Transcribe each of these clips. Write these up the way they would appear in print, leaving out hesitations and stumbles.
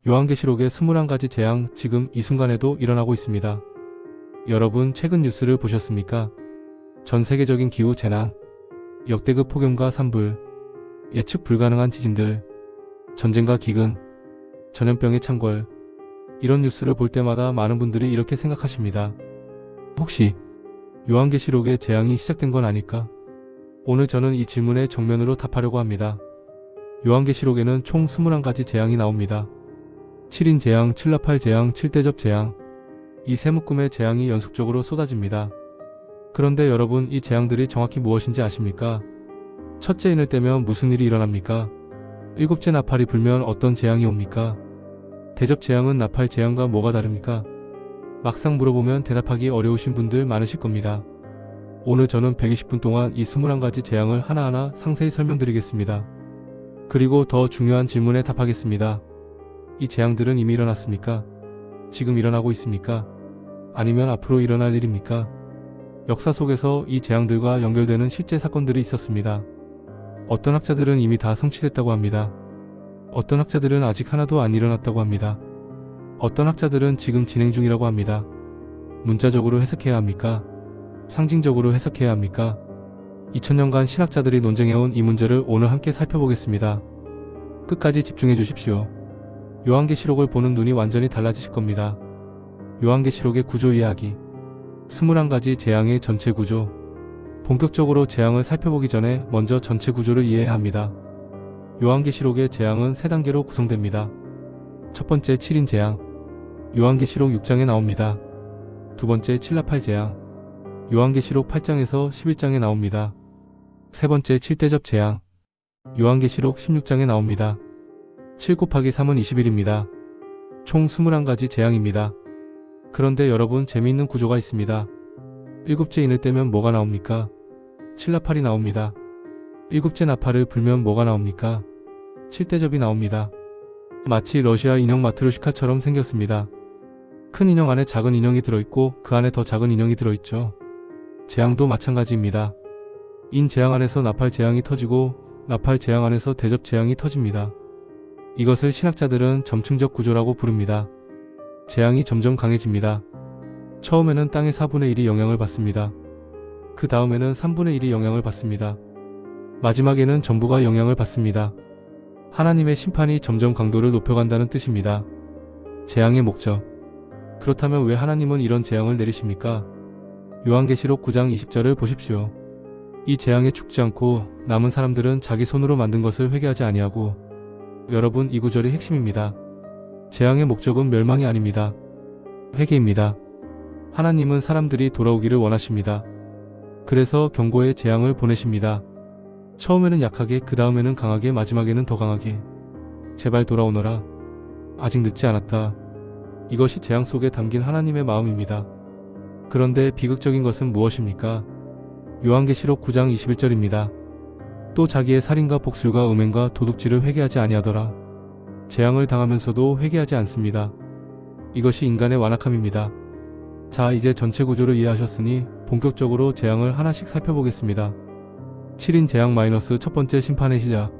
요한계시록의 21가지 재앙 지금 이 순간에도 일어나고 있습니다. 여러분 최근 뉴스를 보셨습니까? 전 세계적인 기후 재난, 역대급 폭염과 산불, 예측 불가능한 지진들, 전쟁과 기근, 전염병의 창궐, 이런 뉴스를 볼 때마다 많은 분들이 이렇게 생각하십니다. 혹시 요한계시록의 재앙이 시작된 건 아닐까? 오늘 저는 이 질문에 정면으로 답하려고 합니다. 요한계시록에는 총 21가지 재앙이 나옵니다. 7인 재앙, 7나팔 재앙, 7대접 재앙, 이 세 묶음의 재앙이 연속적으로 쏟아집니다. 그런데 여러분 이 재앙들이 정확히 무엇인지 아십니까? 첫째 인을 떼면 무슨 일이 일어납니까? 일곱째 나팔이 불면 어떤 재앙이 옵니까? 대접 재앙은 나팔 재앙과 뭐가 다릅니까? 막상 물어보면 대답하기 어려우신 분들 많으실 겁니다. 오늘 저는 120분 동안 이 21가지 재앙을 하나하나 상세히 설명드리겠습니다. 그리고 더 중요한 질문에 답하겠습니다. 이 재앙들은 이미 일어났습니까? 지금 일어나고 있습니까? 아니면 앞으로 일어날 일입니까? 역사 속에서 이 재앙들과 연결되는 실제 사건들이 있었습니다. 어떤 학자들은 이미 다 성취됐다고 합니다. 어떤 학자들은 아직 하나도 안 일어났다고 합니다. 어떤 학자들은 지금 진행 중이라고 합니다. 문자적으로 해석해야 합니까? 상징적으로 해석해야 합니까? 2000년간 신학자들이 논쟁해온 이 문제를 오늘 함께 살펴보겠습니다. 끝까지 집중해 주십시오. 요한계시록을 보는 눈이 완전히 달라지실 겁니다. 요한계시록의 구조 이야기, 21가지 재앙의 전체 구조. 본격적으로 재앙을 살펴보기 전에 먼저 전체 구조를 이해해야 합니다. 요한계시록의 재앙은 3단계로 구성됩니다. 첫 번째 7인 재앙, 요한계시록 6장에 나옵니다. 두 번째 7나팔 재앙, 요한계시록 8장에서 11장에 나옵니다. 세 번째 7대접 재앙, 요한계시록 16장에 나옵니다. 7 곱하기 3은 21입니다. 총 21가지 재앙입니다. 그런데 여러분 재미있는 구조가 있습니다. 일곱째 인을 떼면 뭐가 나옵니까? 7나팔이 나옵니다. 일곱째 나팔을 불면 뭐가 나옵니까? 7대접이 나옵니다. 마치 러시아 인형 마트로시카처럼 생겼습니다. 큰 인형 안에 작은 인형이 들어있고 그 안에 더 작은 인형이 들어있죠. 재앙도 마찬가지입니다. 인 재앙 안에서 나팔 재앙이 터지고 나팔 재앙 안에서 대접 재앙이 터집니다. 이것을 신학자들은 점층적 구조라고 부릅니다. 재앙이 점점 강해집니다. 처음에는 땅의 4분의 1이 영향을 받습니다. 그 다음에는 3분의 1이 영향을 받습니다. 마지막에는 전부가 영향을 받습니다. 하나님의 심판이 점점 강도를 높여간다는 뜻입니다. 재앙의 목적. 그렇다면 왜 하나님은 이런 재앙을 내리십니까? 요한계시록 9장 20절을 보십시오. 이 재앙에 죽지 않고 남은 사람들은 자기 손으로 만든 것을 회개하지 아니하고. 여러분 이 구절이 핵심입니다. 재앙의 목적은 멸망이 아닙니다. 회개입니다. 하나님은 사람들이 돌아오기를 원하십니다. 그래서 경고의 재앙을 보내십니다. 처음에는 약하게, 그 다음에는 강하게, 마지막에는 더 강하게. 제발 돌아오너라. 아직 늦지 않았다. 이것이 재앙 속에 담긴 하나님의 마음입니다. 그런데 비극적인 것은 무엇입니까? 요한계시록 9장 21절입니다. 또 자기의 살인과 복술과 음행과 도둑질을 회개하지 아니하더라. 재앙을 당하면서도 회개하지 않습니다. 이것이 인간의 완악함입니다. 자, 이제 전체 구조를 이해하셨으니 본격적으로 재앙을 하나씩 살펴보겠습니다. 7인 재앙 마이너스 첫 번째 심판의 시작.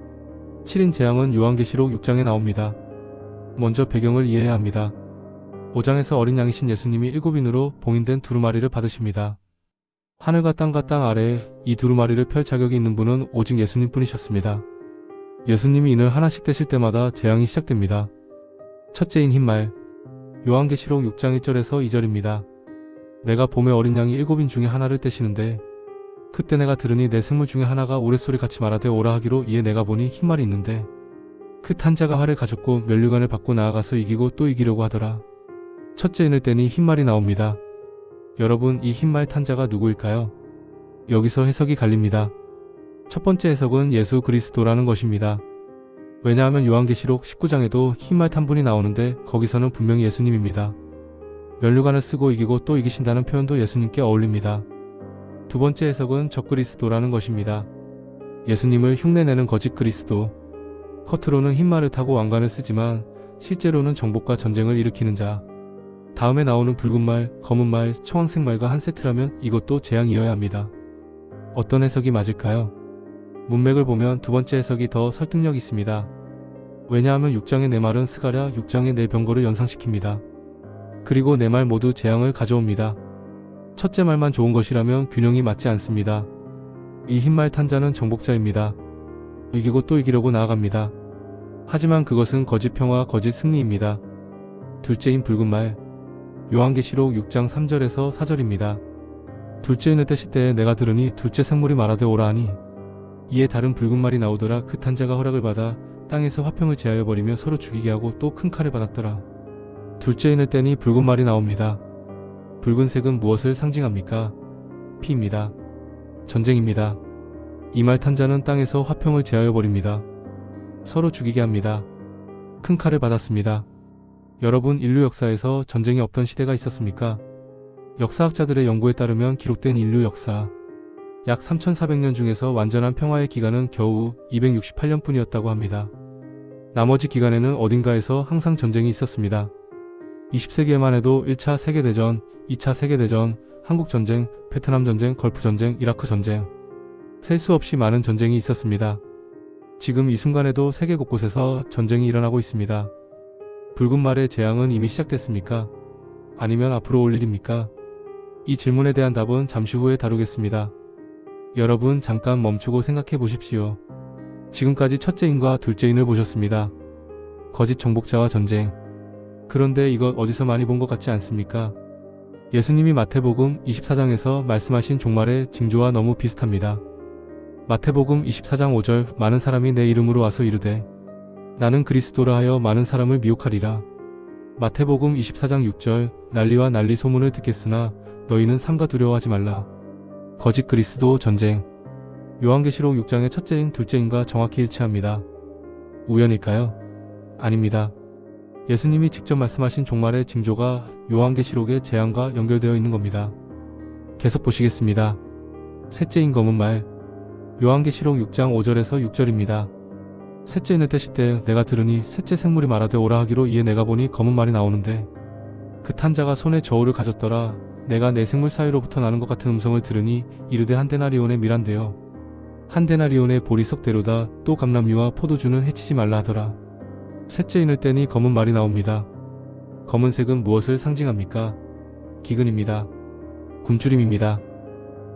7인 재앙은 요한계시록 6장에 나옵니다. 먼저 배경을 이해해야 합니다. 5장에서 어린 양이신 예수님이 7인으로 봉인된 두루마리를 받으십니다. 하늘과 땅과 땅 아래에 이 두루마리를 펼 자격이 있는 분은 오직 예수님 뿐이셨습니다. 예수님이 인을 하나씩 떼실 때마다 재앙이 시작됩니다. 첫째인 흰말. 요한계시록 6장 1절에서 2절입니다. 내가 봄에 어린 양이 7인 중에 하나를 떼시는데 그때 내가 들으니 내 생물 중에 하나가 우레소리 같이 말하되 오라 하기로 이에 내가 보니 흰말이 있는데 그 탄자가 활을 가졌고 면류관을 받고 나아가서 이기고 또 이기려고 하더라. 첫째 인을 떼니 흰말이 나옵니다. 여러분 이 흰말 탄자가 누구일까요? 여기서 해석이 갈립니다. 첫 번째 해석은 예수 그리스도라는 것입니다. 왜냐하면 요한계시록 19장에도 흰말 탄 분이 나오는데 거기서는 분명히 예수님입니다. 면류관을 쓰고 이기고 또 이기신다는 표현도 예수님께 어울립니다. 두 번째 해석은 적그리스도라는 것입니다. 예수님을 흉내내는 거짓 그리스도. 겉으로는 흰말을 타고 왕관을 쓰지만 실제로는 정복과 전쟁을 일으키는 자. 다음에 나오는 붉은 말, 검은 말, 청황색 말과 한 세트라면 이것도 재앙이어야 합니다. 어떤 해석이 맞을까요? 문맥을 보면 두 번째 해석이 더 설득력 있습니다. 왜냐하면 6장의 내 말은 스가랴 6장의 내 병거를 연상시킵니다. 그리고 내 말 모두 재앙을 가져옵니다. 첫째 말만 좋은 것이라면 균형이 맞지 않습니다. 이 흰말 탄자는 정복자입니다. 이기고 또 이기려고 나아갑니다. 하지만 그것은 거짓 평화, 거짓 승리입니다. 둘째인 붉은 말. 요한계시록 6장 3절에서 4절입니다. 둘째 내 때시 때에 내가 들으니 둘째 생물이 말하되 오라 하니 이에 다른 붉은 말이 나오더라. 그 탄자가 허락을 받아 땅에서 화평을 제하여 버리며 서로 죽이게 하고 또 큰 칼을 받았더라. 둘째 인을 때니 붉은 말이 나옵니다. 붉은색은 무엇을 상징합니까? 피입니다. 전쟁입니다. 이 말 탄자는 땅에서 화평을 제하여 버립니다. 서로 죽이게 합니다. 큰 칼을 받았습니다. 여러분, 인류 역사에서 전쟁이 없던 시대가 있었습니까? 역사학자들의 연구에 따르면 기록된 인류 역사 약 3400년 중에서 완전한 평화의 기간은 겨우 268년뿐이었다고 합니다. 나머지 기간에는 어딘가에서 항상 전쟁이 있었습니다. 20세기에만 해도 1차 세계대전, 2차 세계대전, 한국전쟁, 베트남전쟁, 걸프전쟁, 이라크전쟁, 셀 수 없이 많은 전쟁이 있었습니다. 지금 이 순간에도 세계 곳곳에서 전쟁이 일어나고 있습니다. 붉은 말의 재앙은 이미 시작됐습니까? 아니면 앞으로 올 일입니까? 이 질문에 대한 답은 잠시 후에 다루겠습니다. 여러분, 잠깐 멈추고 생각해 보십시오. 지금까지 첫째인과 둘째인을 보셨습니다. 거짓 정복자와 전쟁. 그런데 이것 어디서 많이 본 것 같지 않습니까? 예수님이 마태복음 24장에서 말씀하신 종말의 징조와 너무 비슷합니다. 마태복음 24장 5절 많은 사람이 내 이름으로 와서 이르되 나는 그리스도라 하여 많은 사람을 미혹하리라. 마태복음 24장 6절 난리와 난리 소문을 듣겠으나 너희는 삼가 두려워하지 말라. 거짓 그리스도 전쟁. 요한계시록 6장의 첫째인 둘째인과 정확히 일치합니다. 우연일까요? 아닙니다. 예수님이 직접 말씀하신 종말의 징조가 요한계시록의 재앙과 연결되어 있는 겁니다. 계속 보시겠습니다. 셋째인 검은 말. 요한계시록 6장 5절에서 6절입니다. 셋째 있는 때시 때 내가 들으니 셋째 생물이 말하되 오라 하기로 이에 내가 보니 검은 말이 나오는데 그 탄자가 손에 저울을 가졌더라. 내가 내 생물 사이로부터 나는 것 같은 음성을 들으니 이르되 한 데나리온의 밀한데요. 한 데나리온의 보리석대로다. 또 감람류와 포도주는 해치지 말라 하더라. 셋째 인을 때니 검은 말이 나옵니다. 검은색은 무엇을 상징합니까? 기근입니다. 굶주림입니다.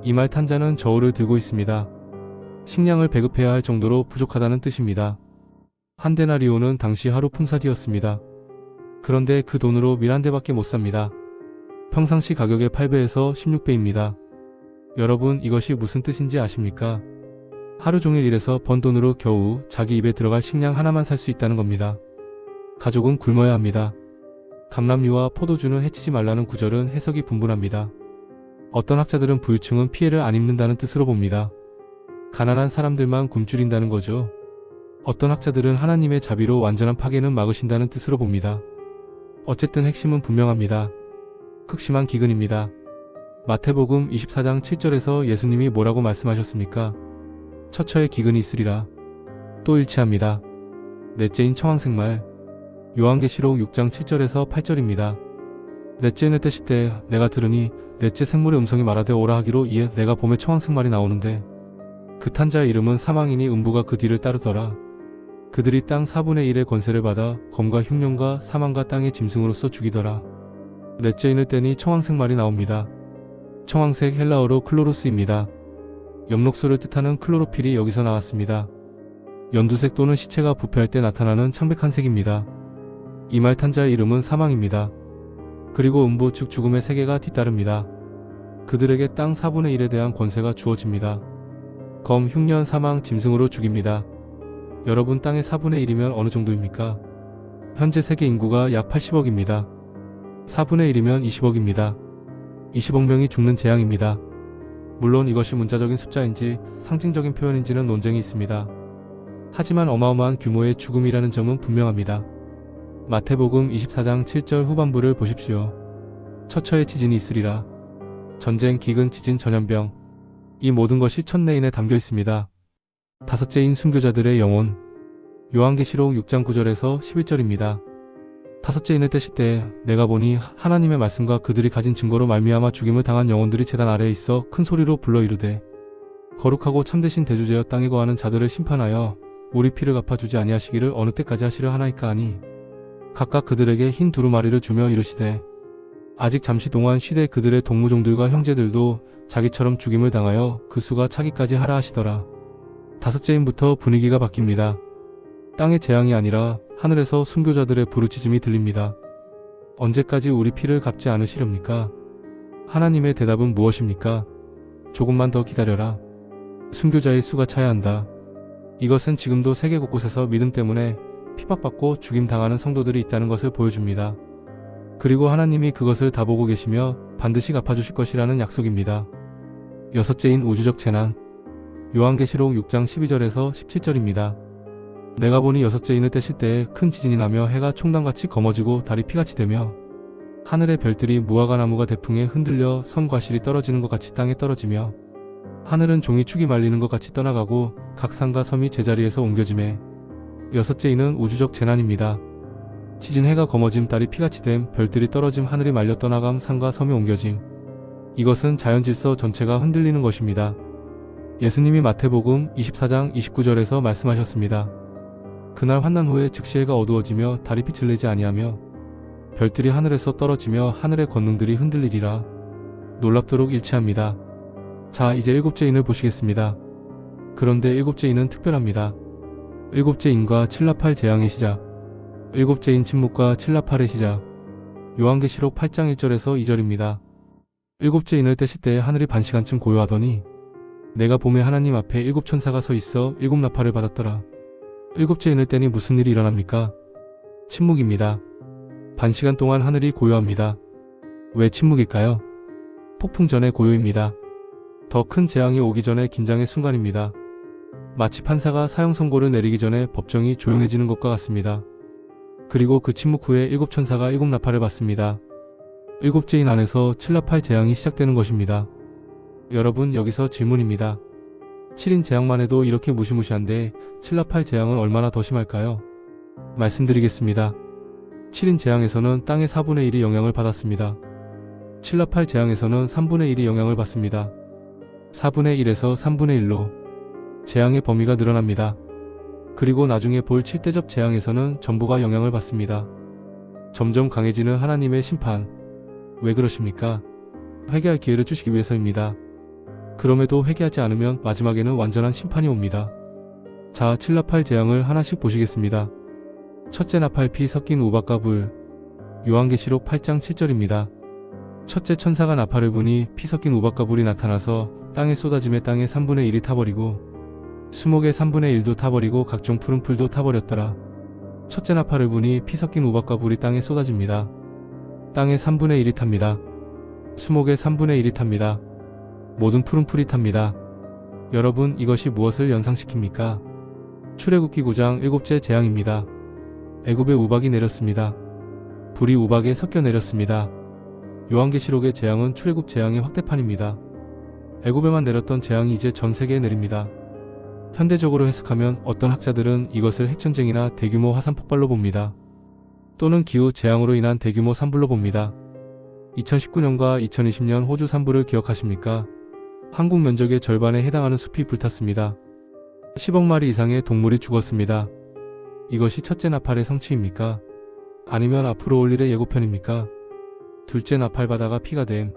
이 말 탄자는 저울을 들고 있습니다. 식량을 배급해야 할 정도로 부족하다는 뜻입니다. 한 데나리온은 당시 하루 품삯이었습니다. 그런데 그 돈으로 밀 한 대밖에 못 삽니다. 평상시 가격의 8배에서 16배입니다. 여러분, 이것이 무슨 뜻인지 아십니까? 하루 종일 일해서 번 돈으로 겨우 자기 입에 들어갈 식량 하나만 살 수 있다는 겁니다. 가족은 굶어야 합니다. 감람류와 포도주는 해치지 말라는 구절은 해석이 분분합니다. 어떤 학자들은 부유층은 피해를 안 입는다는 뜻으로 봅니다. 가난한 사람들만 굶주린다는 거죠. 어떤 학자들은 하나님의 자비로 완전한 파괴는 막으신다는 뜻으로 봅니다. 어쨌든 핵심은 분명합니다. 극심한 기근입니다. 마태복음 24장 7절에서 예수님이 뭐라고 말씀하셨습니까? 처처에 기근이 있으리라. 또 일치합니다. 넷째인 청황색 말. 요한계시록 6장 7절에서 8절입니다. 넷째 내 때시 때 내가 들으니 넷째 생물의 음성이 말하되 오라 하기로 이에 내가 봄에 청황색 말이 나오는데 그 탄자의 이름은 사망이니 음부가 그 뒤를 따르더라. 그들이 땅 4분의 1의 권세를 받아 검과 흉년과 사망과 땅의 짐승으로서 죽이더라. 넷째 인을 때니 청황색 말이 나옵니다. 청황색 헬라어로 클로로스입니다. 엽록소를 뜻하는 클로로필이 여기서 나왔습니다. 연두색 또는 시체가 부패할 때 나타나는 창백한 색입니다. 이 말 탄자의 이름은 사망입니다. 그리고 음부 즉 죽음의 세계가 뒤따릅니다. 그들에게 땅 4분의 1에 대한 권세가 주어집니다. 검, 흉년, 사망, 짐승으로 죽입니다. 여러분, 땅의 4분의 1이면 어느 정도입니까? 현재 세계 인구가 약 80억입니다. 4분의 1이면 20억입니다. 20억 명이 죽는 재앙입니다. 물론 이것이 문자적인 숫자인지 상징적인 표현인지는 논쟁이 있습니다. 하지만 어마어마한 규모의 죽음이라는 점은 분명합니다. 마태복음 24장 7절 후반부를 보십시오. 처처에 지진이 있으리라. 전쟁, 기근, 지진, 전염병. 이 모든 것이 첫내인에 담겨 있습니다. 다섯째인 순교자들의 영혼. 요한계시록 6장 9절에서 11절입니다. 다섯째 인을 때시 때 내가 보니 하나님의 말씀과 그들이 가진 증거로 말미암아 죽임을 당한 영혼들이 제단 아래에 있어 큰 소리로 불러 이르되 거룩하고 참되신 대주제여 땅에 거하는 자들을 심판하여 우리 피를 갚아주지 아니하시기를 어느 때까지 하시려 하나이까 하니 각각 그들에게 흰 두루마리를 주며 이르시되 아직 잠시 동안 쉬되 그들의 동무종들과 형제들도 자기처럼 죽임을 당하여 그 수가 차기까지 하라 하시더라. 다섯째인부터 분위기가 바뀝니다. 땅의 재앙이 아니라 하늘에서 순교자들의 부르짖음이 들립니다. 언제까지 우리 피를 갚지 않으시렵니까? 하나님의 대답은 무엇입니까? 조금만 더 기다려라. 순교자의 수가 차야 한다. 이것은 지금도 세계 곳곳에서 믿음 때문에 핍박받고 죽임당하는 성도들이 있다는 것을 보여줍니다. 그리고 하나님이 그것을 다 보고 계시며 반드시 갚아주실 것이라는 약속입니다. 여섯째인 우주적 재난. 요한계시록 6장 12절에서 17절입니다. 내가 보니 여섯째인을 떼실 때에 큰 지진이 나며 해가 총단같이 검어지고 달이 피같이 되며 하늘의 별들이 무화과나무가 대풍에 흔들려 성과실이 떨어지는 것 같이 땅에 떨어지며 하늘은 종이 축이 말리는 것 같이 떠나가고 각 산과 섬이 제자리에서 옮겨지매 여섯째인은 우주적 재난입니다. 지진 해가 검어짐 달이 피같이 됨 별들이 떨어짐 하늘이 말려 떠나감 산과 섬이 옮겨짐. 이것은 자연질서 전체가 흔들리는 것입니다. 예수님이 마태복음 24장 29절에서 말씀하셨습니다. 그날 환난 후에 즉시 해가 어두워지며 달이 빛을 내지 아니하며 별들이 하늘에서 떨어지며 하늘의 권능들이 흔들리리라. 놀랍도록 일치합니다. 자, 이제 일곱째 인을 보시겠습니다. 그런데 일곱째 인은 특별합니다. 일곱째 인과 칠라팔 재앙의 시작. 일곱째 인 침묵과 칠라팔의 시작. 요한계시록 8장 1절에서 2절입니다. 일곱째 인을 떼실 때에 하늘이 반시간쯤 고요하더니 내가 봄에 하나님 앞에 일곱 천사가 서 있어 일곱 나팔을 받았더라. 일곱째 인을 떼니 무슨 일이 일어납니까? 침묵입니다. 반시간 동안 하늘이 고요합니다. 왜 침묵일까요? 폭풍 전의 고요입니다. 더 큰 재앙이 오기 전에 긴장의 순간입니다. 마치 판사가 사형 선고를 내리기 전에 법정이 조용해지는 것과 같습니다. 그리고 그 침묵 후에 일곱 천사가 일곱 나팔을 받습니다. 일곱째 인 안에서 칠라팔 재앙이 시작되는 것입니다. 여러분, 여기서 질문입니다. 7인 재앙만 해도 이렇게 무시무시한데 칠라팔 재앙은 얼마나 더 심할까요? 말씀드리겠습니다. 7인 재앙에서는 땅의 4분의 1이 영향을 받았습니다. 칠라팔 재앙에서는 3분의 1이 영향을 받습니다. 4분의 1에서 3분의 1로 재앙의 범위가 늘어납니다. 그리고 나중에 볼 7대접 재앙에서는 전부가 영향을 받습니다. 점점 강해지는 하나님의 심판. 왜 그러십니까? 회개할 기회를 주시기 위해서입니다. 그럼에도 회개하지 않으면 마지막에는 완전한 심판이 옵니다. 자, 칠라팔 재앙을 하나씩 보시겠습니다. 첫째, 나팔 피 섞인 우박과 불. 요한계시록 8장 7절입니다. 첫째 천사가 나팔을 부니 피 섞인 우박과 불이 나타나서 땅에 쏟아짐에 땅의 3분의 1이 타버리고 수목의 3분의 1도 타버리고 각종 푸른 풀도 타버렸더라. 첫째 나팔을 부니 피 섞인 우박과 불이 땅에 쏟아집니다. 땅의 3분의 1이 탑니다. 수목의 3분의 1이 탑니다. 모든 푸른 풀이 탑니다. 여러분, 이것이 무엇을 연상시킵니까? 출애굽기 9장 일곱째 재앙입니다. 애굽에 우박이 내렸습니다. 불이 우박에 섞여 내렸습니다. 요한계시록의 재앙은 출애굽 재앙의 확대판입니다. 애굽에만 내렸던 재앙이 이제 전 세계에 내립니다. 현대적으로 해석하면 어떤 학자들은 이것을 핵전쟁이나 대규모 화산 폭발로 봅니다. 또는 기후 재앙으로 인한 대규모 산불로 봅니다. 2019년과 2020년 호주 산불을 기억하십니까? 한국 면적의 절반에 해당하는 숲이 불탔습니다. 10억 마리 이상의 동물이 죽었습니다. 이것이 첫째 나팔의 성취입니까? 아니면 앞으로 올 일의 예고편입니까? 둘째 나팔 바다가 피가 됨.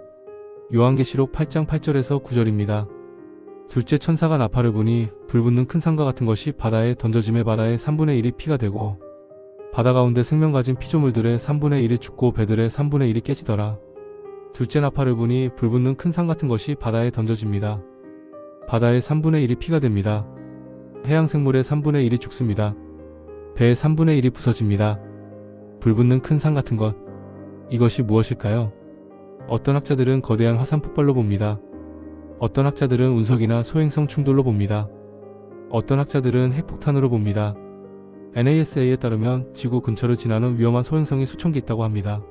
요한계시록 8장 8절에서 9절입니다. 둘째 천사가 나팔을 부니 불붙는 큰 산과 같은 것이 바다에 던져짐에 바다의 3분의 1이 피가 되고 바다 가운데 생명 가진 피조물들의 3분의 1이 죽고 배들의 3분의 1이 깨지더라. 둘째 나팔을 부니 불붙는 큰 산 같은 것이 바다에 던져집니다. 바다의 3분의 1이 피가 됩니다. 해양 생물의 3분의 1이 죽습니다. 배의 3분의 1이 부서집니다. 불붙는 큰 산 같은 것. 이것이 무엇일까요? 어떤 학자들은 거대한 화산 폭발로 봅니다. 어떤 학자들은 운석이나 소행성 충돌로 봅니다. 어떤 학자들은 핵폭탄으로 봅니다. NASA에 따르면 지구 근처를 지나는 위험한 소행성이 수천 개 있다고 합니다.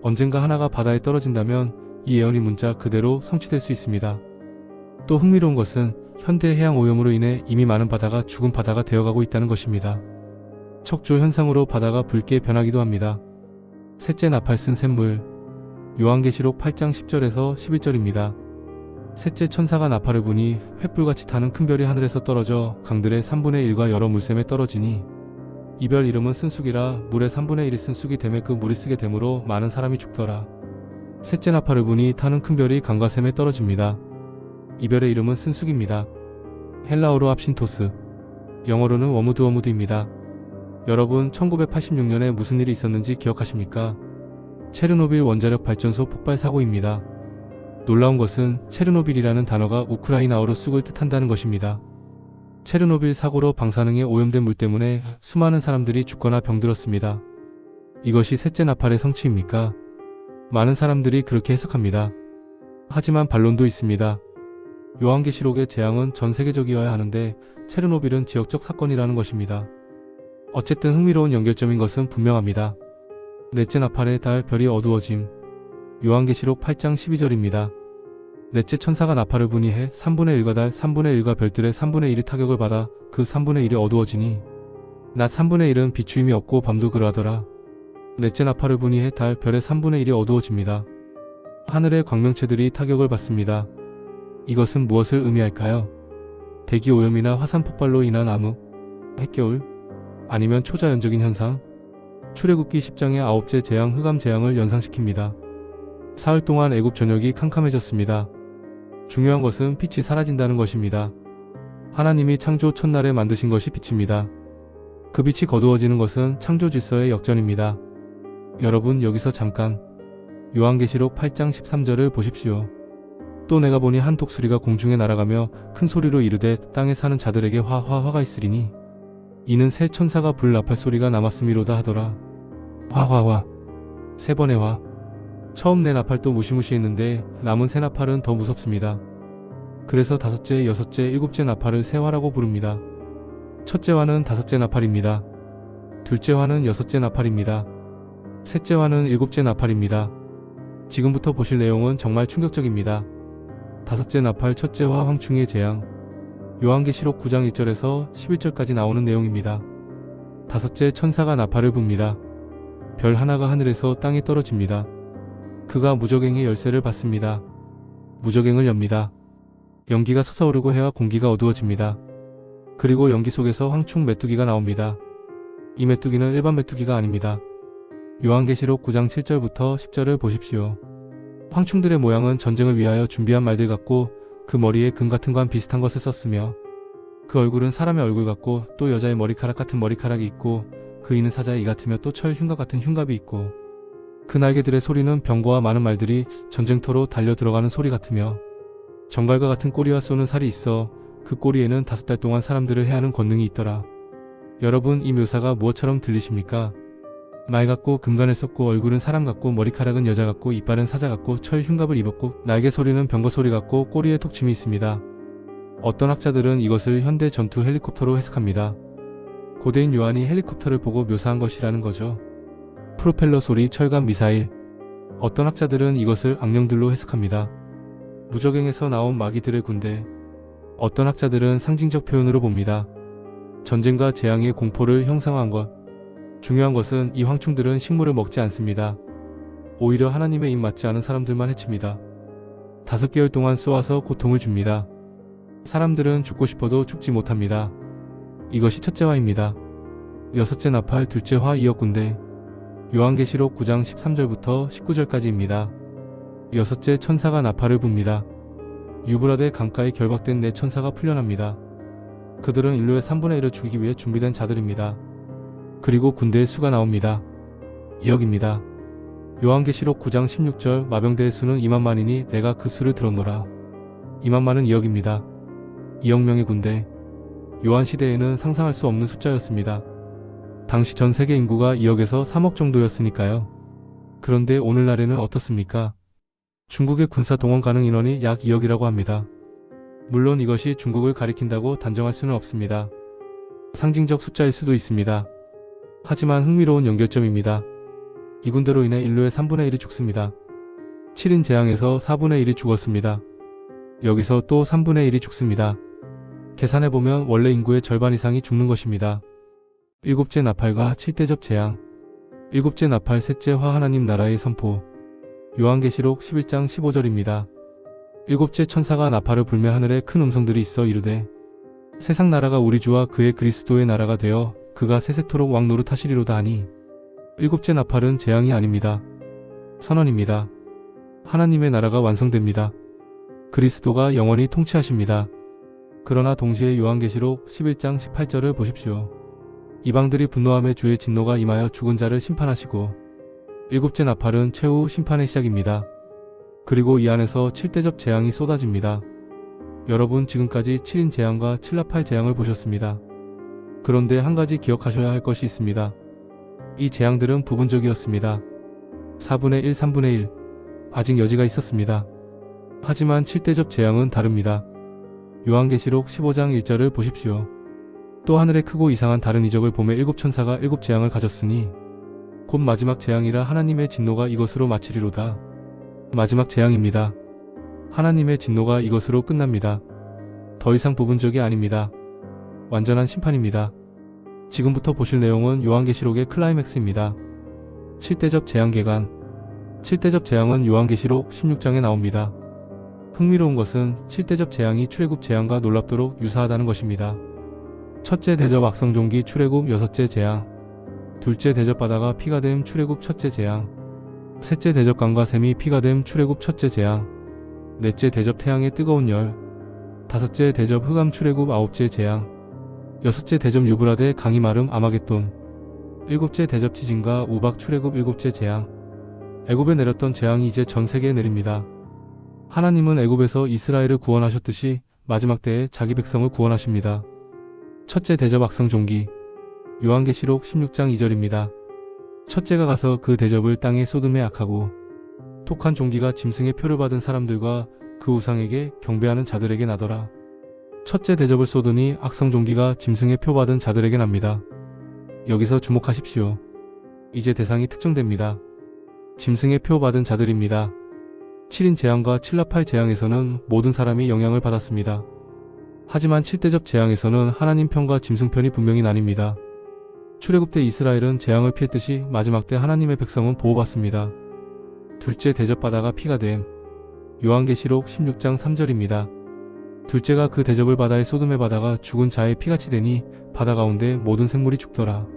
언젠가 하나가 바다에 떨어진다면 이 예언이 문자 그대로 성취될 수 있습니다. 또 흥미로운 것은 현대 해양 오염으로 인해 이미 많은 바다가 죽은 바다가 되어가고 있다는 것입니다. 척조 현상으로 바다가 붉게 변하기도 합니다. 셋째, 나팔 쓴 샘물. 요한계시록 8장 10절에서 11절입니다. 셋째 천사가 나팔을 부니 횃불같이 타는 큰 별이 하늘에서 떨어져 강들의 3분의 1과 여러 물샘에 떨어지니 이 별 이름은 쓴쑥이라 물의 3분의 1이 쓴쑥이 되매 그 물이 쓰게 되므로 많은 사람이 죽더라. 셋째 나팔을 부니 타는 큰 별이 강과 샘에 떨어집니다. 이 별의 이름은 쓴쑥입니다. 헬라어로 합신토스, 영어로는 워무드워무드입니다. 여러분 1986년에 무슨 일이 있었는지 기억하십니까? 체르노빌 원자력 발전소 폭발 사고입니다. 놀라운 것은 체르노빌이라는 단어가 우크라이나어로 쑥을 뜻한다는 것입니다. 체르노빌 사고로 방사능에 오염된 물 때문에 수많은 사람들이 죽거나 병들었습니다. 이것이 셋째 나팔의 성취입니까? 많은 사람들이 그렇게 해석합니다. 하지만 반론도 있습니다. 요한계시록의 재앙은 전 세계적이어야 하는데 체르노빌은 지역적 사건이라는 것입니다. 어쨌든 흥미로운 연결점인 것은 분명합니다. 넷째 나팔의 달 별이 어두워짐. 요한계시록 8장 12절입니다. 넷째 천사가 나팔을 부니 해 3분의 1과 달 3분의 1과 별들의 3분의 1이 타격을 받아 그 3분의 1이 어두워지니 낮 3분의 1은 비추임이 없고 밤도 그러하더라. 넷째 나팔을 부니 해 달 별의 3분의 1이 어두워집니다. 하늘의 광명체들이 타격을 받습니다. 이것은 무엇을 의미할까요? 대기 오염이나 화산 폭발로 인한 암흑, 핵겨울, 아니면 초자연적인 현상? 출애굽기 10장의 9째 재앙 흑암 재앙을 연상시킵니다. 사흘 동안 애굽 전역이 캄캄해졌습니다. 중요한 것은 빛이 사라진다는 것입니다. 하나님이 창조 첫날에 만드신 것이 빛입니다. 그 빛이 거두어지는 것은 창조 질서의 역전입니다. 여러분 여기서 잠깐 요한계시록 8장 13절을 보십시오. 또 내가 보니 한 독수리가 공중에 날아가며 큰 소리로 이르되 땅에 사는 자들에게 화가 있으리니 이는 새 천사가 불 나팔 소리가 남았음이로다 하더라. 화 세 번의 화. 처음 내 나팔도 무시무시했는데 남은 새 나팔은 더 무섭습니다. 그래서 다섯째, 여섯째, 일곱째 나팔을 새 화라고 부릅니다. 첫째 화는 다섯째 나팔입니다. 둘째 화는 여섯째 나팔입니다. 셋째 화는 일곱째 나팔입니다. 지금부터 보실 내용은 정말 충격적입니다. 다섯째 나팔 첫째 화 황충의 재앙. 요한계시록 9장 1절에서 11절까지 나오는 내용입니다. 다섯째 천사가 나팔을 붑니다. 별 하나가 하늘에서 땅에 떨어집니다. 그가 무저갱의 열쇠를 받습니다. 무저갱을 엽니다. 연기가 솟아오르고 해와 공기가 어두워집니다. 그리고 연기 속에서 황충 메뚜기가 나옵니다. 이 메뚜기는 일반 메뚜기가 아닙니다. 요한계시록 9장 7절부터 10절을 보십시오. 황충들의 모양은 전쟁을 위하여 준비한 말들 같고 그 머리에 금 같은 관 비슷한 것을 썼으며 그 얼굴은 사람의 얼굴 같고 또 여자의 머리카락 같은 머리카락이 있고 그 이는 사자의 이 같으며 또 철 흉갑 같은 흉갑이 있고 그 날개들의 소리는 병거와 많은 말들이 전쟁터로 달려 들어가는 소리 같으며 정갈과 같은 꼬리와 쏘는 살이 있어 그 꼬리에는 5달 동안 사람들을 해하는 권능이 있더라. 여러분 이 묘사가 무엇처럼 들리십니까? 말 같고 금관을 썼고 얼굴은 사람 같고 머리카락은 여자 같고 이빨은 사자 같고 철 흉갑을 입었고 날개 소리는 병거 소리 같고 꼬리에 톡침이 있습니다. 어떤 학자들은 이것을 현대 전투 헬리콥터로 해석합니다. 고대인 요한이 헬리콥터를 보고 묘사한 것이라는 거죠. 프로펠러 소리, 철강, 미사일. 어떤 학자들은 이것을 악령들로 해석합니다. 무저갱에서 나온 마귀들의 군대. 어떤 학자들은 상징적 표현으로 봅니다. 전쟁과 재앙의 공포를 형상화한 것. 중요한 것은 이 황충들은 식물을 먹지 않습니다. 오히려 하나님의 입 맞지 않은 사람들만 해칩니다. 5개월 동안 쏘아서 고통을 줍니다. 사람들은 죽고 싶어도 죽지 못합니다. 이것이 첫째 화입니다. 여섯째 나팔, 둘째 화 이역군대. 요한계시록 9장 13절부터 19절까지입니다. 여섯째 천사가 나팔을 붑니다. 유브라데 강가에 결박된 네 천사가 풀려납니다. 그들은 인류의 3분의 1을 죽이기 위해 준비된 자들입니다. 그리고 군대의 수가 나옵니다. 2억입니다. 요한계시록 9장 16절 마병대의 수는 2만만이니 내가 그 수를 들었노라. 2만만은 2억입니다. 2억 명의 군대. 요한 시대에는 상상할 수 없는 숫자였습니다. 당시 전 세계 인구가 2억에서 3억 정도였으니까요. 그런데 오늘날에는 어떻습니까? 중국의 군사 동원 가능 인원이 약 2억이라고 합니다. 물론 이것이 중국을 가리킨다고 단정할 수는 없습니다. 상징적 숫자일 수도 있습니다. 하지만 흥미로운 연결점입니다. 이 군대로 인해 인류의 3분의 1이 죽습니다. 7인 재앙에서 4분의 1이 죽었습니다. 여기서 또 3분의 1이 죽습니다. 계산해보면 원래 인구의 절반 이상이 죽는 것입니다. 일곱째 나팔과 7대접 재앙. 일곱째 나팔 셋째 화 하나님 나라의 선포. 요한계시록 11장 15절입니다. 일곱째 천사가 나팔을 불며 하늘에 큰 음성들이 있어 이르되 세상 나라가 우리 주와 그의 그리스도의 나라가 되어 그가 세세토록 왕 노릇하시리로다 하니 일곱째 나팔은 재앙이 아닙니다. 선언입니다. 하나님의 나라가 완성됩니다. 그리스도가 영원히 통치하십니다. 그러나 동시에 요한계시록 11장 18절을 보십시오. 이방들이 분노함에 주의 진노가 임하여 죽은 자를 심판하시고 일곱째 나팔은 최후 심판의 시작입니다. 그리고 이 안에서 7대접 재앙이 쏟아집니다. 여러분 지금까지 7인 재앙과 7나팔 재앙을 보셨습니다. 그런데 한 가지 기억하셔야 할 것이 있습니다. 이 재앙들은 부분적이었습니다. 4분의 1, 3분의 1. 아직 여지가 있었습니다. 하지만 7대접 재앙은 다릅니다. 요한계시록 15장 1절을 보십시오. 또 하늘에 크고 이상한 다른 이적을 보매 일곱 천사가 일곱 재앙을 가졌으니 곧 마지막 재앙이라 하나님의 진노가 이것으로 마치리로다. 마지막 재앙입니다. 하나님의 진노가 이것으로 끝납니다. 더 이상 부분적이 아닙니다. 완전한 심판입니다. 지금부터 보실 내용은 요한계시록의 클라이맥스입니다. 7대접 재앙 개간. 7대접 재앙은 요한계시록 16장에 나옵니다. 흥미로운 것은 7대접 재앙이 출애굽 재앙과 놀랍도록 유사하다는 것입니다. 첫째 대접 악성종기 출애굽 여섯째 재앙, 둘째 대접 바다가 피가 됨 출애굽 첫째 재앙, 셋째 대접 강과 샘이 피가 됨 출애굽 첫째 재앙, 넷째 대접 태양의 뜨거운 열, 다섯째 대접 흑암 출애굽 아홉째 재앙, 여섯째 대접 유브라데 강이 마름 아마겟돈, 일곱째 대접 지진과 우박 출애굽 일곱째 재앙. 애굽에 내렸던 재앙이 이제 전 세계에 내립니다. 하나님은 애굽에서 이스라엘을 구원하셨듯이 마지막 때에 자기 백성을 구원하십니다. 첫째 대접 악성 종기. 요한계시록 16장 2절입니다. 첫째가 가서 그 대접을 땅에 쏟음에 악하고 독한 종기가 짐승의 표를 받은 사람들과 그 우상에게 경배하는 자들에게 나더라. 첫째 대접을 쏟으니 악성 종기가 짐승의 표 받은 자들에게 납니다. 여기서 주목하십시오. 이제 대상이 특정됩니다. 짐승의 표 받은 자들입니다. 7인 재앙과 7나팔 재앙에서는 모든 사람이 영향을 받았습니다. 하지만 7대접 재앙에서는 하나님 편과 짐승 편이 분명히 나뉩니다. 출애굽 때 이스라엘은 재앙을 피했듯이 마지막 때 하나님의 백성은 보호받습니다. 둘째 대접 바다가 피가 됨. 요한계시록 16장 3절입니다. 둘째가 그 대접을 바다에 쏟음에 바다가 죽은 자의 피같이 되니 바다 가운데 모든 생물이 죽더라.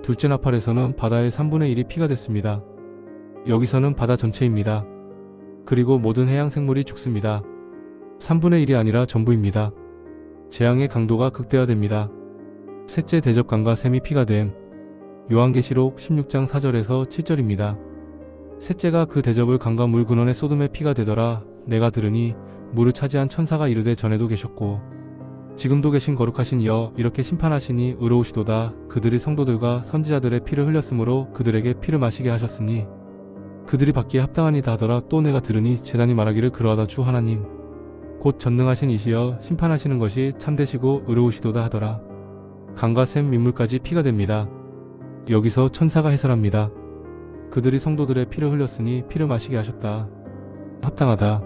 둘째 나팔에서는 바다의 3분의 1이 피가 됐습니다. 여기서는 바다 전체입니다. 그리고 모든 해양 생물이 죽습니다. 3분의 1이 아니라 전부입니다. 재앙의 강도가 극대화됩니다. 셋째 대접 강과 샘이 피가 됨. 요한계시록 16장 4절에서 7절입니다. 셋째가 그 대접을 강과 물 근원에 쏟음에 피가 되더라. 내가 들으니 물을 차지한 천사가 이르되 전에도 계셨고 지금도 계신 거룩하신 이여 이렇게 심판하시니 의로우시도다. 그들이 성도들과 선지자들의 피를 흘렸으므로 그들에게 피를 마시게 하셨으니 그들이 받기에 합당하니다 하더라. 또 내가 들으니 제단이 말하기를 그러하다. 주 하나님 곧 전능하신 이시여 심판하시는 것이 참되시고 의로우시도다 하더라. 강과 샘 민물까지 피가 됩니다. 여기서 천사가 해설합니다. 그들이 성도들의 피를 흘렸으니 피를 마시게 하셨다. 합당하다.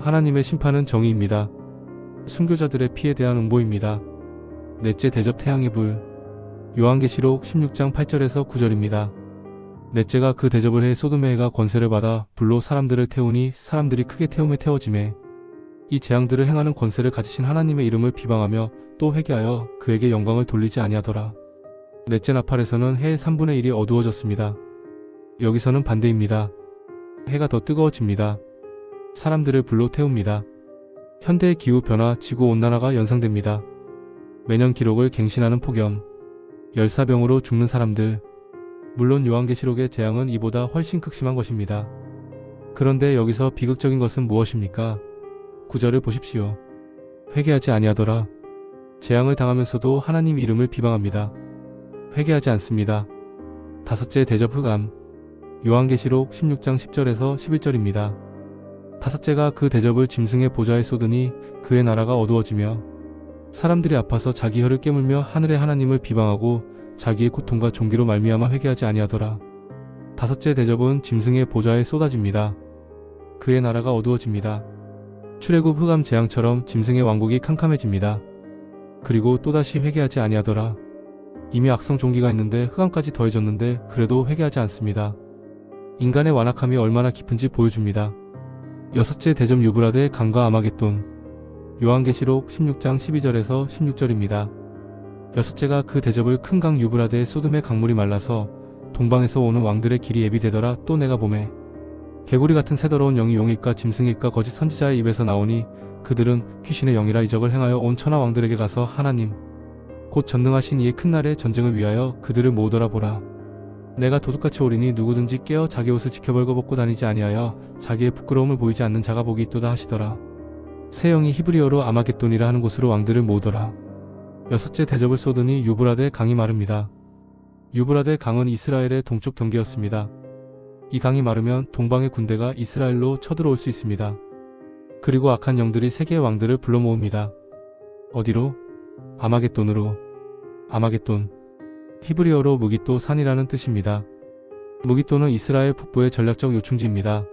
하나님의 심판은 정의입니다. 순교자들의 피에 대한 응보입니다. 넷째 대접 태양의 불. 요한계시록 16장 8절에서 9절입니다. 넷째가 그 대접을 해 소돔의 해가 권세를 받아 불로 사람들을 태우니 사람들이 크게 태움에 태워지매 이 재앙들을 행하는 권세를 가지신 하나님의 이름을 비방하며 또 회개하여 그에게 영광을 돌리지 아니하더라. 넷째 나팔에서는 해의 3분의 1이 어두워졌습니다. 여기서는 반대입니다. 해가 더 뜨거워집니다. 사람들을 불로 태웁니다. 현대의 기후변화, 지구온난화가 연상됩니다. 매년 기록을 갱신하는 폭염, 열사병으로 죽는 사람들. 물론 요한계시록의 재앙은 이보다 훨씬 극심한 것입니다. 그런데 여기서 비극적인 것은 무엇입니까? 9절을 보십시오. 회개하지 아니하더라. 재앙을 당하면서도 하나님 이름을 비방합니다. 회개하지 않습니다. 다섯째 대접 흑암. 요한계시록 16장 10절에서 11절입니다. 다섯째가 그 대접을 짐승의 보좌에 쏟으니 그의 나라가 어두워지며 사람들이 아파서 자기 혀를 깨물며 하늘의 하나님을 비방하고 자기의 고통과 종기로 말미암아 회개하지 아니하더라. 다섯째 대접은 짐승의 보좌에 쏟아집니다. 그의 나라가 어두워집니다. 출애굽 흑암 재앙처럼 짐승의 왕국이 캄캄해집니다. 그리고 또다시 회개하지 아니하더라. 이미 악성 종기가 있는데 흑암까지 더해졌는데 그래도 회개하지 않습니다. 인간의 완악함이 얼마나 깊은지 보여줍니다. 여섯째 대접 유브라데 강과 아마겟돈. 요한계시록 16장 12절에서 16절입니다. 여섯째가 그 대접을 큰 강 유브라데의 소돔의 강물이 말라서 동방에서 오는 왕들의 길이 예비되더라. 또 내가 보매 개구리 같은 새더러운 영이 용일까 짐승일까 거짓 선지자의 입에서 나오니 그들은 귀신의 영이라 이적을 행하여 온 천하 왕들에게 가서 하나님 곧 전능하신 이의 큰 날의 전쟁을 위하여 그들을 모으더라. 보라, 내가 도둑같이 오리니 누구든지 깨어 자기 옷을 지켜 벌거벗고 다니지 아니하여 자기의 부끄러움을 보이지 않는 자가 복이 있도다 하시더라. 새 영이 히브리어로 아마겟돈이라 하는 곳으로 왕들을 모으더라. 여섯째 대접을 쏟으니 유브라데 강이 마릅니다. 유브라데 강은 이스라엘의 동쪽 경계였습니다. 이 강이 마르면 동방의 군대가 이스라엘로 쳐들어올 수 있습니다. 그리고 악한 영들이 세계의 왕들을 불러 모읍니다. 어디로? 아마겟돈으로. 아마겟돈, 히브리어로 무기또 산이라는 뜻입니다. 무기또는 이스라엘 북부의 전략적 요충지입니다.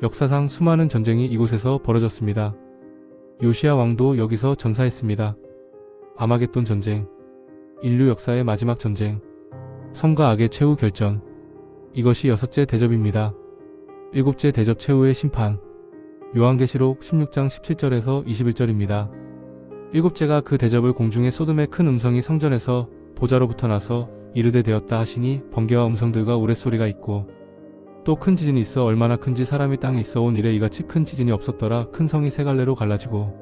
역사상 수많은 전쟁이 이곳에서 벌어졌습니다. 요시야 왕도 여기서 전사했습니다. 아마겟돈 전쟁, 인류 역사의 마지막 전쟁, 선과 악의 최후 결전. 이것이 여섯째 대접입니다. 일곱째 대접 최후의 심판. 요한계시록 16장 17절에서 21절입니다. 일곱째가 그 대접을 공중에 소돔의 큰 음성이 성전에서 보좌로부터 나서 이르되 되었다 하시니 번개와 음성들과 우레소리가 있고 또 큰 지진이 있어 얼마나 큰지 사람이 땅에 있어 온 이래 이같이 큰 지진이 없었더라. 큰 성이 세 갈래로 갈라지고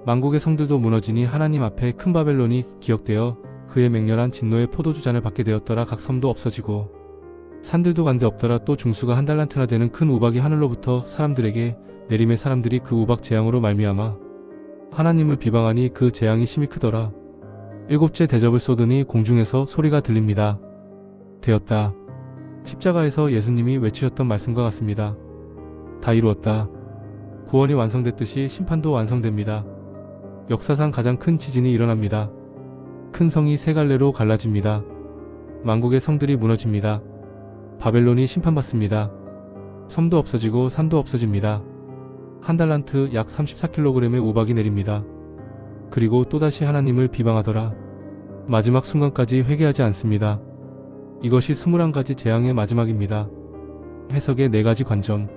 만국의 성들도 무너지니 하나님 앞에 큰 바벨론이 기억되어 그의 맹렬한 진노의 포도주 잔을 받게 되었더라. 각 섬도 없어지고 산들도 간데 없더라. 또 중수가 한 달란트나 되는 큰 우박이 하늘로부터 사람들에게 내림에 사람들이 그 우박 재앙으로 말미암아 하나님을 비방하니 그 재앙이 심히 크더라. 일곱째 대접을 쏟으니 공중에서 소리가 들립니다. 되었다. 십자가에서 예수님이 외치셨던 말씀과 같습니다. 다 이루었다. 구원이 완성됐듯이 심판도 완성됩니다. 역사상 가장 큰 지진이 일어납니다. 큰 성이 세 갈래로 갈라집니다. 만국의 성들이 무너집니다. 바벨론이 심판받습니다. 섬도 없어지고 산도 없어집니다. 한 달란트 약 34kg의 우박이 내립니다. 그리고 또다시 하나님을 비방하더라. 마지막 순간까지 회개하지 않습니다. 이것이 21가지 재앙의 마지막입니다. 해석의 4가지 관점.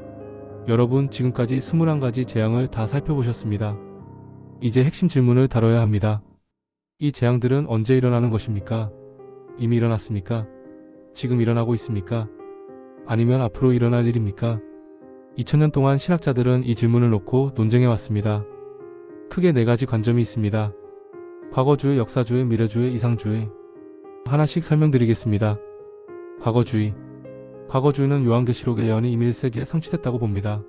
여러분, 지금까지 21가지 재앙을 다 살펴보셨습니다. 이제 핵심 질문을 다뤄야 합니다. 이 재앙들은 언제 일어나는 것입니까? 이미 일어났습니까? 지금 일어나고 있습니까? 아니면 앞으로 일어날 일입니까? 2000년 동안 신학자들은 이 질문을 놓고 논쟁해왔습니다. 크게 4가지 관점이 있습니다. 과거주의, 역사주의, 미래주의, 이상주의. 하나씩 설명드리겠습니다. 과거주의. 과거주의는 요한계시록의 예언이 이미 1세기에 성취됐다고 봅니다.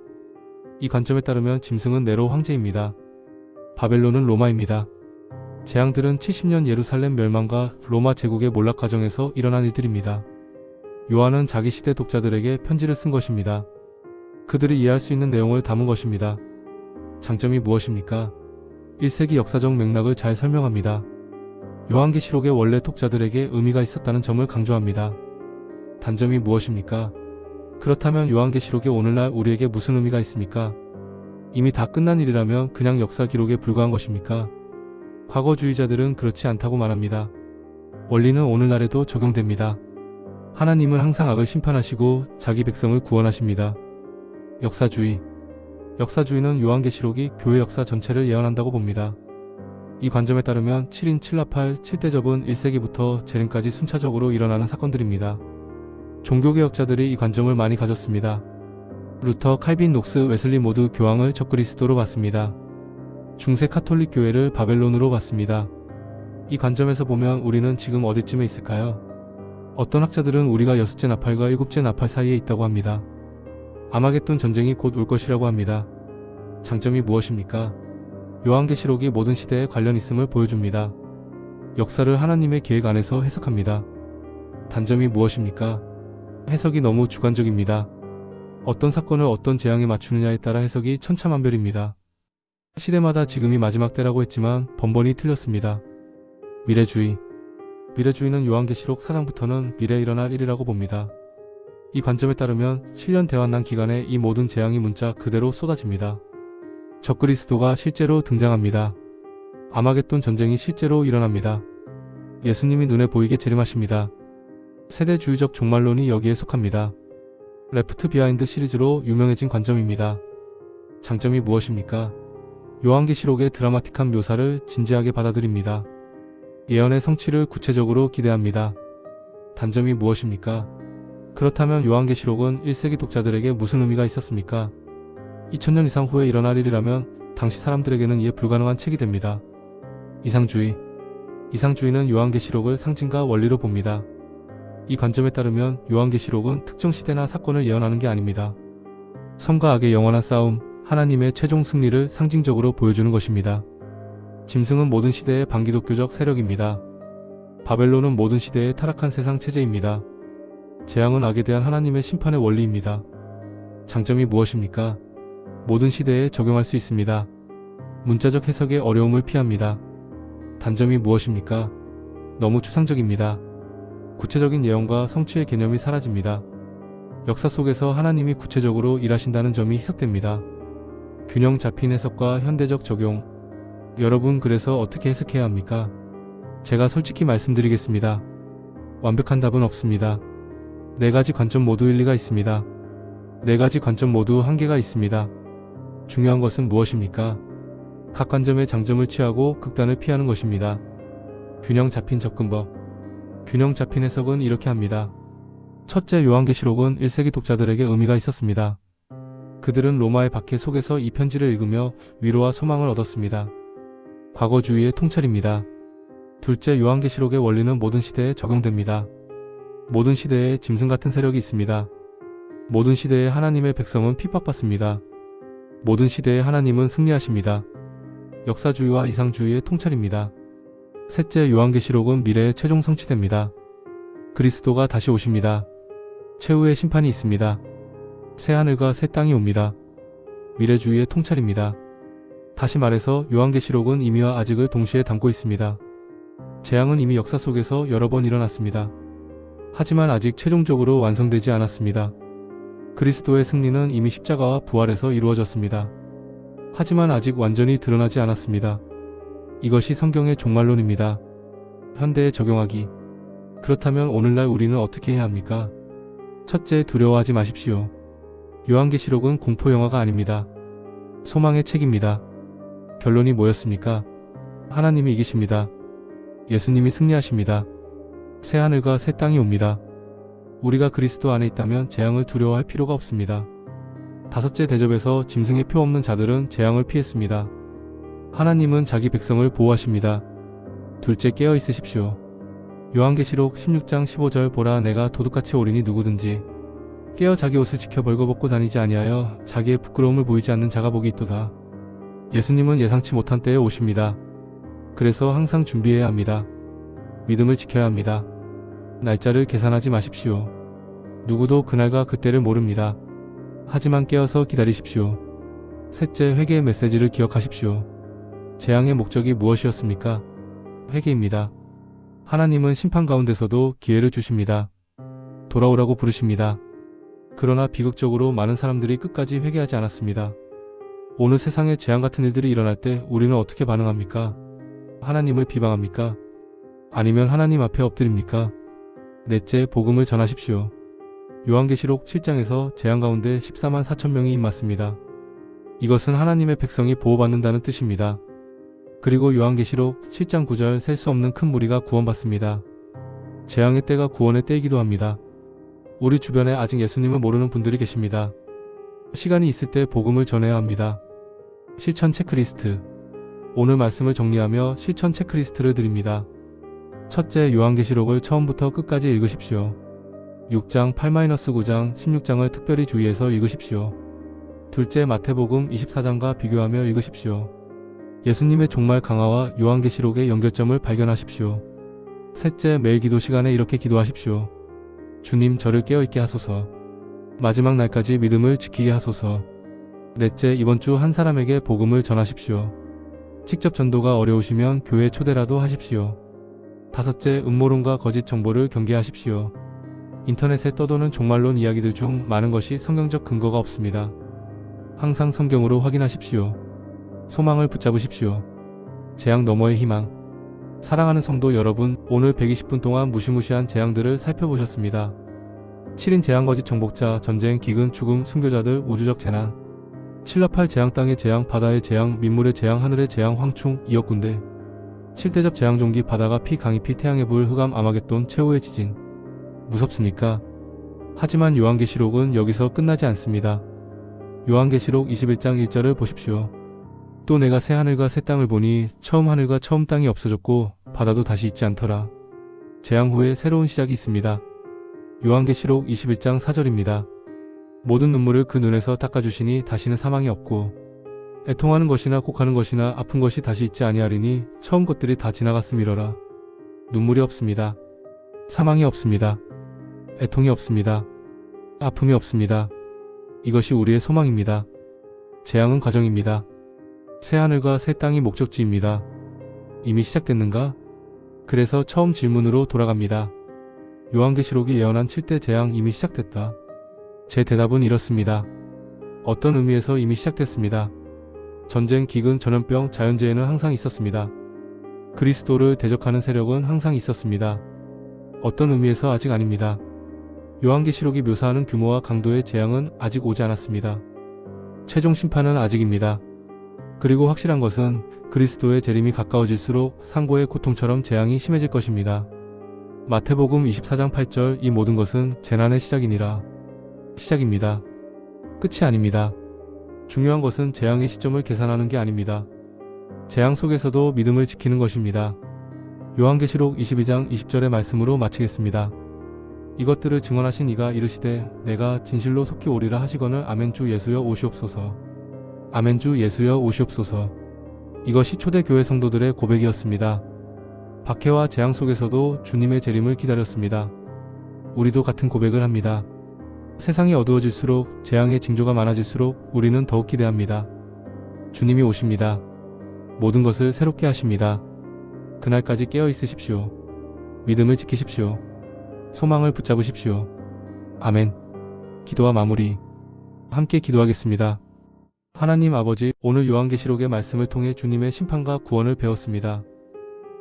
이 관점에 따르면 짐승은 네로 황제입니다. 바벨론은 로마입니다. 재앙들은 70년 예루살렘 멸망과 로마 제국의 몰락 과정에서 일어난 일들입니다. 요한은 자기 시대 독자들에게 편지를 쓴 것입니다. 그들이 이해할 수 있는 내용을 담은 것입니다. 장점이 무엇입니까? 1세기 역사적 맥락을 잘 설명합니다. 요한계시록의 원래 독자들에게 의미가 있었다는 점을 강조합니다. 단점이 무엇입니까? 그렇다면 요한계시록이 오늘날 우리에게 무슨 의미가 있습니까? 이미 다 끝난 일이라면 그냥 역사 기록에 불과한 것입니까? 과거주의자들은 그렇지 않다고 말합니다. 원리는 오늘날에도 적용됩니다. 하나님은 항상 악을 심판하시고 자기 백성을 구원하십니다. 역사주의. 역사주의는 요한계시록이 교회 역사 전체를 예언한다고 봅니다. 이 관점에 따르면 7인 7나팔 7대접은 1세기부터 재림까지 순차적으로 일어나는 사건들입니다. 종교개혁자들이 이 관점을 많이 가졌습니다. 루터, 칼빈, 녹스, 웨슬리 모두 교황을 적그리스도로 봤습니다. 중세 카톨릭 교회를 바벨론으로 봤습니다. 이 관점에서 보면 우리는 지금 어디쯤에 있을까요? 어떤 학자들은 우리가 여섯째 나팔과 일곱째 나팔 사이에 있다고 합니다. 아마겟돈 전쟁이 곧 올 것이라고 합니다. 장점이 무엇입니까? 요한계시록이 모든 시대에 관련 있음을 보여줍니다. 역사를 하나님의 계획 안에서 해석합니다. 단점이 무엇입니까? 해석이 너무 주관적입니다. 어떤 사건을 어떤 재앙에 맞추느냐에 따라 해석이 천차만별입니다. 시대마다 지금이 마지막 때라고 했지만 번번이 틀렸습니다. 미래주의. 미래주의는 요한계시록 4장부터는 미래에 일어날 일이라고 봅니다. 이 관점에 따르면 7년 대환란 기간에 이 모든 재앙이 문자 그대로 쏟아집니다. 적그리스도가 실제로 등장합니다. 아마겟돈 전쟁이 실제로 일어납니다. 예수님이 눈에 보이게 재림하십니다. 세대주의적 종말론이 여기에 속합니다. 레프트 비하인드 시리즈로 유명해진 관점입니다. 장점이 무엇입니까? 요한계시록의 드라마틱한 묘사를 진지하게 받아들입니다. 예언의 성취를 구체적으로 기대합니다. 단점이 무엇입니까? 그렇다면 요한계시록은 1세기 독자들에게 무슨 의미가 있었습니까? 2000년 이상 후에 일어날 일이라면 당시 사람들에게는 이해 불가능한 책이 됩니다. 이상주의. 이상주의는 요한계시록을 상징과 원리로 봅니다. 이 관점에 따르면 요한계시록은 특정 시대나 사건을 예언하는 게 아닙니다. 선과 악의 영원한 싸움, 하나님의 최종 승리를 상징적으로 보여주는 것입니다. 짐승은 모든 시대의 반기독교적 세력입니다. 바벨론은 모든 시대의 타락한 세상 체제입니다. 재앙은 악에 대한 하나님의 심판의 원리입니다. 장점이 무엇입니까? 모든 시대에 적용할 수 있습니다. 문자적 해석의 어려움을 피합니다. 단점이 무엇입니까? 너무 추상적입니다. 구체적인 예언과 성취의 개념이 사라집니다. 역사 속에서 하나님이 구체적으로 일하신다는 점이 희석됩니다. 균형 잡힌 해석과 현대적 적용. 여러분, 그래서 어떻게 해석해야 합니까? 제가 솔직히 말씀드리겠습니다. 완벽한 답은 없습니다. 4가지 관점 모두 일리가 있습니다. 4가지 관점 모두 한계가 있습니다. 중요한 것은 무엇입니까? 각 관점의 장점을 취하고 극단을 피하는 것입니다. 균형 잡힌 접근법. 균형 잡힌 해석은 이렇게 합니다. 첫째, 요한계시록은 1세기 독자들에게 의미가 있었습니다. 그들은 로마의 박해 속에서 이 편지를 읽으며 위로와 소망을 얻었습니다. 과거주의의 통찰입니다. 둘째, 요한계시록의 원리는 모든 시대에 적용됩니다. 모든 시대에 짐승 같은 세력이 있습니다. 모든 시대에 하나님의 백성은 핍박받습니다. 모든 시대에 하나님은 승리하십니다. 역사주의와 이상주의의 통찰입니다. 셋째, 요한계시록은 미래에 최종 성취됩니다. 그리스도가 다시 오십니다. 최후의 심판이 있습니다. 새 하늘과 새 땅이 옵니다. 미래주의의 통찰입니다. 다시 말해서 요한계시록은 이미와 아직을 동시에 담고 있습니다. 재앙은 이미 역사 속에서 여러 번 일어났습니다. 하지만 아직 최종적으로 완성되지 않았습니다. 그리스도의 승리는 이미 십자가와 부활에서 이루어졌습니다. 하지만 아직 완전히 드러나지 않았습니다. 이것이 성경의 종말론입니다. 현대에 적용하기. 그렇다면 오늘날 우리는 어떻게 해야 합니까? 첫째, 두려워하지 마십시오. 요한계시록은 공포영화가 아닙니다. 소망의 책입니다. 결론이 뭐였습니까? 하나님이 이기십니다. 예수님이 승리하십니다. 새 하늘과 새 땅이 옵니다. 우리가 그리스도 안에 있다면 재앙을 두려워할 필요가 없습니다. 다섯째, 대접에서 짐승의 표 없는 자들은 재앙을 피했습니다. 하나님은 자기 백성을 보호하십니다. 둘째, 깨어 있으십시오. 요한계시록 16장 15절 보라, 내가 도둑같이 오리니 누구든지 깨어 자기 옷을 지켜 벌거벗고 다니지 아니하여 자기의 부끄러움을 보이지 않는 자가 복이 있도다. 예수님은 예상치 못한 때에 오십니다. 그래서 항상 준비해야 합니다. 믿음을 지켜야 합니다. 날짜를 계산하지 마십시오. 누구도 그날과 그때를 모릅니다. 하지만 깨어서 기다리십시오. 셋째, 회개의 메시지를 기억하십시오. 재앙의 목적이 무엇이었습니까? 회개입니다. 하나님은 심판 가운데서도 기회를 주십니다. 돌아오라고 부르십니다. 그러나 비극적으로 많은 사람들이 끝까지 회개하지 않았습니다. 오늘 세상에 재앙 같은 일들이 일어날 때 우리는 어떻게 반응합니까? 하나님을 비방합니까? 아니면 하나님 앞에 엎드립니까? 넷째, 복음을 전하십시오. 요한계시록 7장에서 재앙 가운데 14만 4천 명이 입맞습니다. 이것은 하나님의 백성이 보호받는다는 뜻입니다. 그리고 요한계시록 7장 9절, 셀 수 없는 큰 무리가 구원받습니다. 재앙의 때가 구원의 때이기도 합니다. 우리 주변에 아직 예수님을 모르는 분들이 계십니다. 시간이 있을 때 복음을 전해야 합니다. 실천 체크리스트. 오늘 말씀을 정리하며 실천 체크리스트를 드립니다. 첫째, 요한계시록을 처음부터 끝까지 읽으십시오. 6장, 8-9장, 16장을 특별히 주의해서 읽으십시오. 둘째, 마태복음 24장과 비교하며 읽으십시오. 예수님의 종말 강화와 요한계시록의 연결점을 발견하십시오. 셋째, 매일 기도 시간에 이렇게 기도하십시오. 주님, 저를 깨어있게 하소서. 마지막 날까지 믿음을 지키게 하소서. 넷째, 이번 주 한 사람에게 복음을 전하십시오. 직접 전도가 어려우시면 교회 초대라도 하십시오. 다섯째, 음모론과 거짓 정보를 경계하십시오. 인터넷에 떠도는 종말론 이야기들 중 많은 것이 성경적 근거가 없습니다. 항상 성경으로 확인하십시오. 소망을 붙잡으십시오. 재앙 너머의 희망. 사랑하는 성도 여러분, 오늘 120분 동안 무시무시한 재앙들을 살펴보셨습니다. 7인 재앙, 거짓 정복자, 전쟁, 기근, 죽음, 순교자들, 우주적 재난. 칠라팔 재앙, 땅의 재앙, 바다의 재앙, 민물의 재앙, 하늘의 재앙, 황충, 이역군대. 7대접 재앙종기, 바다가 피, 강이 피, 태양의 불, 흑암, 아마겟돈, 최후의 지진. 무섭습니까? 하지만 요한계시록은 여기서 끝나지 않습니다. 요한계시록 21장 1절을 보십시오. 또 내가 새 하늘과 새 땅을 보니 처음 하늘과 처음 땅이 없어졌고 바다도 다시 있지 않더라. 재앙 후에 새로운 시작이 있습니다. 요한계시록 21장 4절입니다. 모든 눈물을 그 눈에서 닦아주시니 다시는 사망이 없고 애통하는 것이나 곡하는 것이나 아픈 것이 다시 있지 아니하리니 처음 것들이 다 지나갔음이러라. 눈물이 없습니다. 사망이 없습니다. 애통이 없습니다. 아픔이 없습니다. 이것이 우리의 소망입니다. 재앙은 과정입니다. 새 하늘과 새 땅이 목적지입니다. 이미 시작됐는가? 그래서 처음 질문으로 돌아갑니다. 요한계시록이 예언한 7대 재앙 이미 시작됐다. 제 대답은 이렇습니다. 어떤 의미에서 이미 시작됐습니다. 전쟁, 기근, 전염병, 자연재해는 항상 있었습니다. 그리스도를 대적하는 세력은 항상 있었습니다. 어떤 의미에서 아직 아닙니다. 요한계시록이 묘사하는 규모와 강도의 재앙은 아직 오지 않았습니다. 최종 심판은 아직입니다. 그리고 확실한 것은 그리스도의 재림이 가까워질수록 상고의 고통처럼 재앙이 심해질 것입니다. 마태복음 24장 8절 이 모든 것은 재난의 시작이니라. 시작입니다. 끝이 아닙니다. 중요한 것은 재앙의 시점을 계산하는 게 아닙니다. 재앙 속에서도 믿음을 지키는 것입니다. 요한계시록 22장 20절의 말씀으로 마치겠습니다. 이것들을 증언하신 이가 이르시되 내가 진실로 속히 오리라 하시거늘 아멘. 주 예수여 오시옵소서. 아멘. 주 예수여 오시옵소서. 이것이 초대교회 성도들의 고백이었습니다. 박해와 재앙 속에서도 주님의 재림을 기다렸습니다. 우리도 같은 고백을 합니다. 세상이 어두워질수록 재앙의 징조가 많아질수록 우리는 더욱 기대합니다. 주님이 오십니다. 모든 것을 새롭게 하십니다. 그날까지 깨어 있으십시오. 믿음을 지키십시오. 소망을 붙잡으십시오. 아멘. 기도와 마무리. 함께 기도하겠습니다. 하나님 아버지, 오늘 요한계시록의 말씀을 통해 주님의 심판과 구원을 배웠습니다.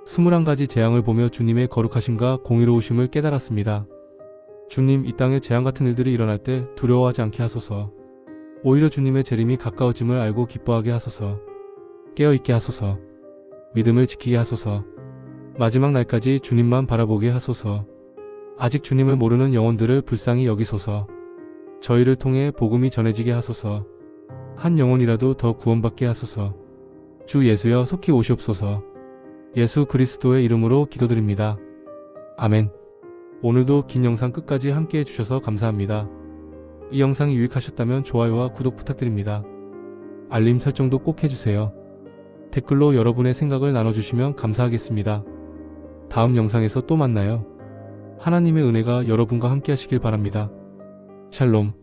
21가지 재앙을 보며 주님의 거룩하심과 공의로우심을 깨달았습니다. 주님, 이 땅에 재앙 같은 일들이 일어날 때 두려워하지 않게 하소서. 오히려 주님의 재림이 가까워짐을 알고 기뻐하게 하소서. 깨어있게 하소서. 믿음을 지키게 하소서. 마지막 날까지 주님만 바라보게 하소서. 아직 주님을 모르는 영혼들을 불쌍히 여기소서. 저희를 통해 복음이 전해지게 하소서. 한 영혼이라도 더 구원받게 하소서. 주 예수여 속히 오시옵소서. 예수 그리스도의 이름으로 기도드립니다. 아멘. 오늘도 긴 영상 끝까지 함께 해주셔서 감사합니다. 이 영상이 유익하셨다면 좋아요와 구독 부탁드립니다. 알림 설정도 꼭 해주세요. 댓글로 여러분의 생각을 나눠주시면 감사하겠습니다. 다음 영상에서 또 만나요. 하나님의 은혜가 여러분과 함께 하시길 바랍니다. 샬롬.